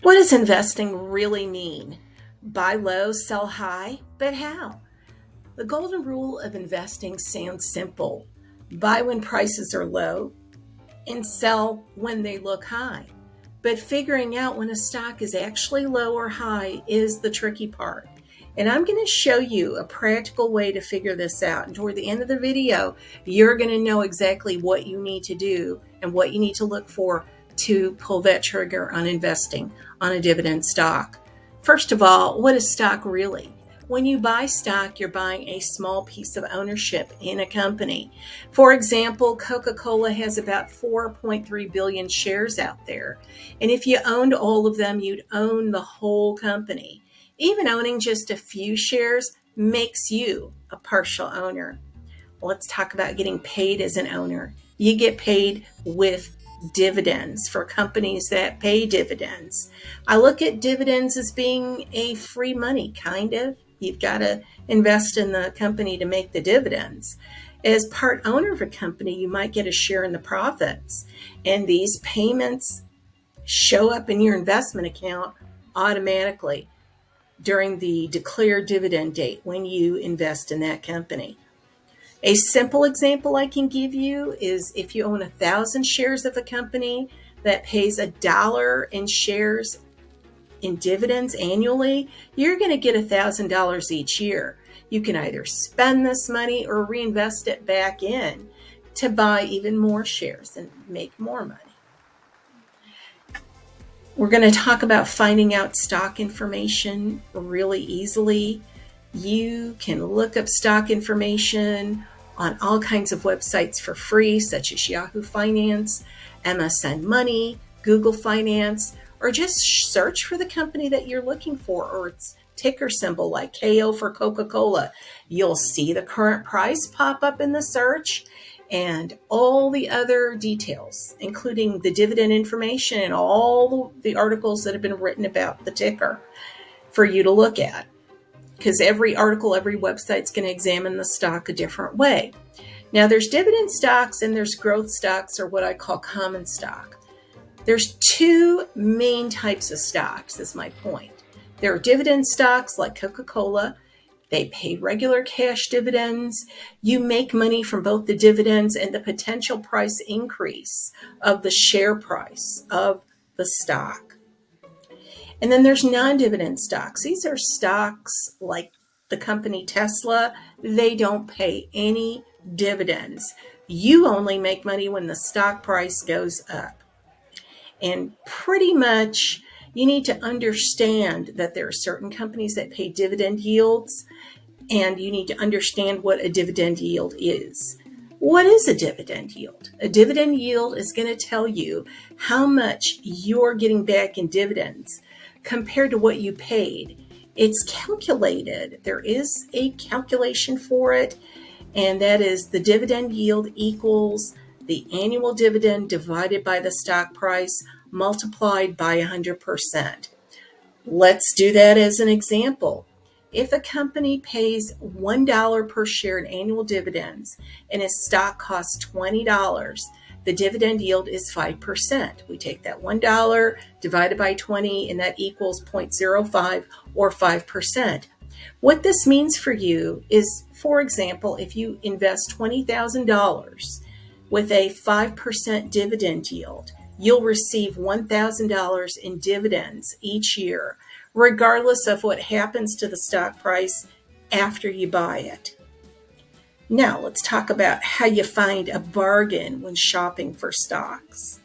What does investing really mean? Buy low, sell high, but how? The golden rule of investing sounds simple. Buy when prices are low and sell when they look high. But figuring out when a stock is actually low or high is the tricky part. And I'm going to show you a practical way to figure this out. And toward the end of the video, you're going to know exactly what you need to do and what you need to look for to pull that trigger on investing on a dividend stock. First of all, what is stock really? When you buy stock, you're buying a small piece of ownership in a company. For example, Coca-Cola has about 4.3 billion shares out there. And if you owned all of them, you'd own the whole company. Even owning just a few shares makes you a partial owner. Let's talk about getting paid as an owner. You get paid with dividends for companies that pay dividends. I look at dividends as being a free money, kind of. You've got to invest in the company to make the dividends. As part owner of a company, you might get a share in the profits, and these payments show up in your investment account automatically during the declared dividend date when you invest in that company. A simple example I can give you is if you own 1,000 shares of a company that pays $1 in shares in dividends annually, you're going to get $1,000 each year. You can either spend this money or reinvest it back in to buy even more shares and make more money. We're going to talk about finding out stock information really easily. You can look up stock information on all kinds of websites for free, such as Yahoo Finance, MSN Money, Google Finance, or just search for the company that you're looking for or its ticker symbol like KO for Coca-Cola. You'll see the current price pop up in the search and all the other details, including the dividend information and all the articles that have been written about the ticker for you to look at. Because every article, every website's going to examine the stock a different way. Now, there's dividend stocks and there's growth stocks, or what I call common stock. There's two main types of stocks, is my point. There are dividend stocks like Coca-Cola. They pay regular cash dividends. You make money from both the dividends and the potential price increase of the share price of the stock. And then there's non-dividend stocks. These are stocks like the company Tesla. They don't pay any dividends. You only make money when the stock price goes up. And pretty much you need to understand that there are certain companies that pay dividend yields, and you need to understand what a dividend yield is. What is a dividend yield? A dividend yield is going to tell you how much you're getting back in dividends compared to what you paid. It's calculated. There is a calculation for it, and that is the dividend yield equals the annual dividend divided by the stock price multiplied by 100%. Let's do that as an example. If a company pays $1 per share in annual dividends and its stock costs $20, the dividend yield is 5%. We take that $1 divided by 20, and that equals 0.05 or 5%. What this means for you is, for example, if you invest $20,000 with a 5% dividend yield, you'll receive $1,000 in dividends each year, regardless of what happens to the stock price after you buy it. Now, let's talk about how you find a bargain when shopping for stocks.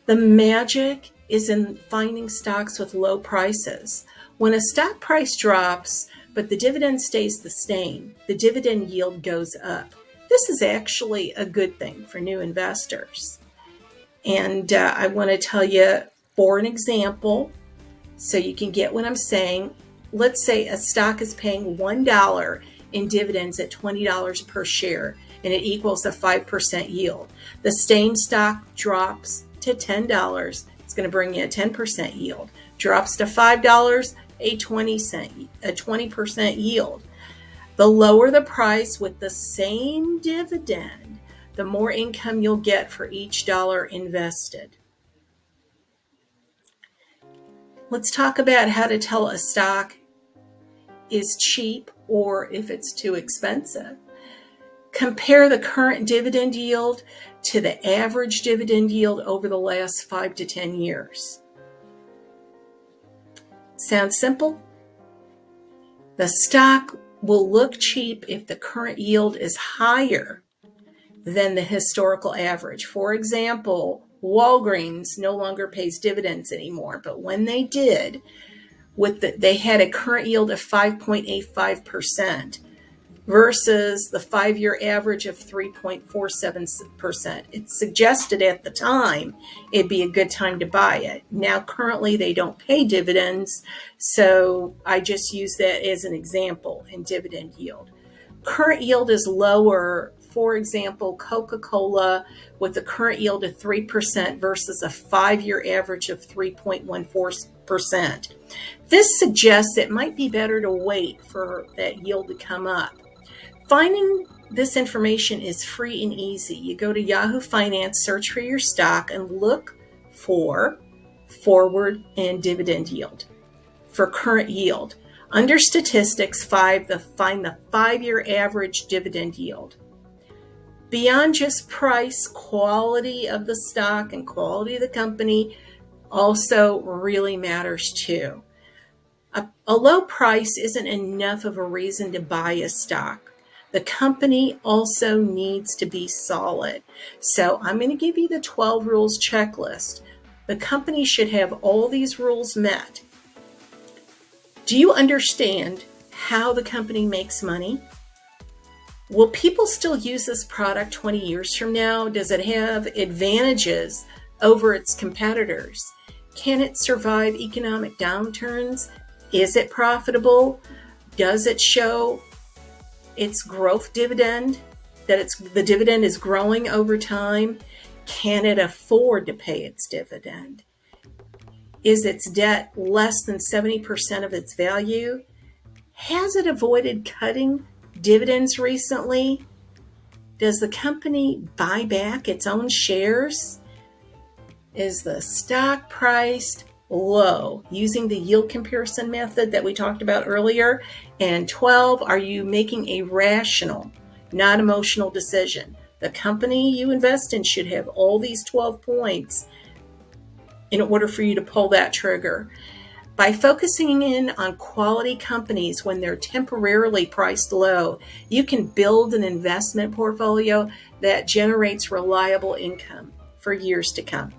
The magic is in finding stocks with low prices. When a stock price drops, but the dividend stays the same, the dividend yield goes up. This is actually a good thing for new investors. And I want to tell you, for an example, so you can get what I'm saying. Let's say a stock is paying $1 in dividends at $20 per share, and it equals a 5% yield. The same stock drops to $10. It's going to bring you a 10% yield. Drops to $5, a 20% yield. The lower the price with the same dividend, the more income you'll get for each dollar invested. Let's talk about how to tell a stock is cheap or if it's too expensive. Compare the current dividend yield to the average dividend yield over the last 5 to 10 years. Sounds simple? The stock will look cheap if the current yield is higher than the historical average. For example, Walgreens no longer pays dividends anymore, but when they did, they had a current yield of 5.85% versus the 5-year average of 3.47%. It suggested at the time it'd be a good time to buy it. Now, currently, they don't pay dividends, so I just use that as an example in dividend yield. Current yield is lower. For example, Coca-Cola with a current yield of 3% versus a 5-year average of 3.14%. This suggests it might be better to wait for that yield to come up. Finding this information is free and easy. You go to Yahoo Finance, search for your stock, and look for forward and dividend yield. For current yield, under statistics, find the 5-year average dividend yield. Beyond just price, quality of the stock and quality of the company also really matters too. A low price isn't enough of a reason to buy a stock. The company also needs to be solid. So I'm going to give you the 12 rules checklist. The company should have all these rules met. Do you understand how the company makes money? Will people still use this product 20 years from now? Does it have advantages over its competitors? Can it survive economic downturns? Is it profitable? Does it show its growth dividend, that the dividend is growing over time? Can it afford to pay its dividend? Is its debt less than 70% of its value? Has it avoided cutting dividends recently? Does the company buy back its own shares? Is the stock priced low using the yield comparison method that we talked about earlier? And 12, are you making a rational, not emotional decision? The company you invest in should have all these 12 points in order for you to pull that trigger. By focusing in on quality companies when they're temporarily priced low, you can build an investment portfolio that generates reliable income for years to come.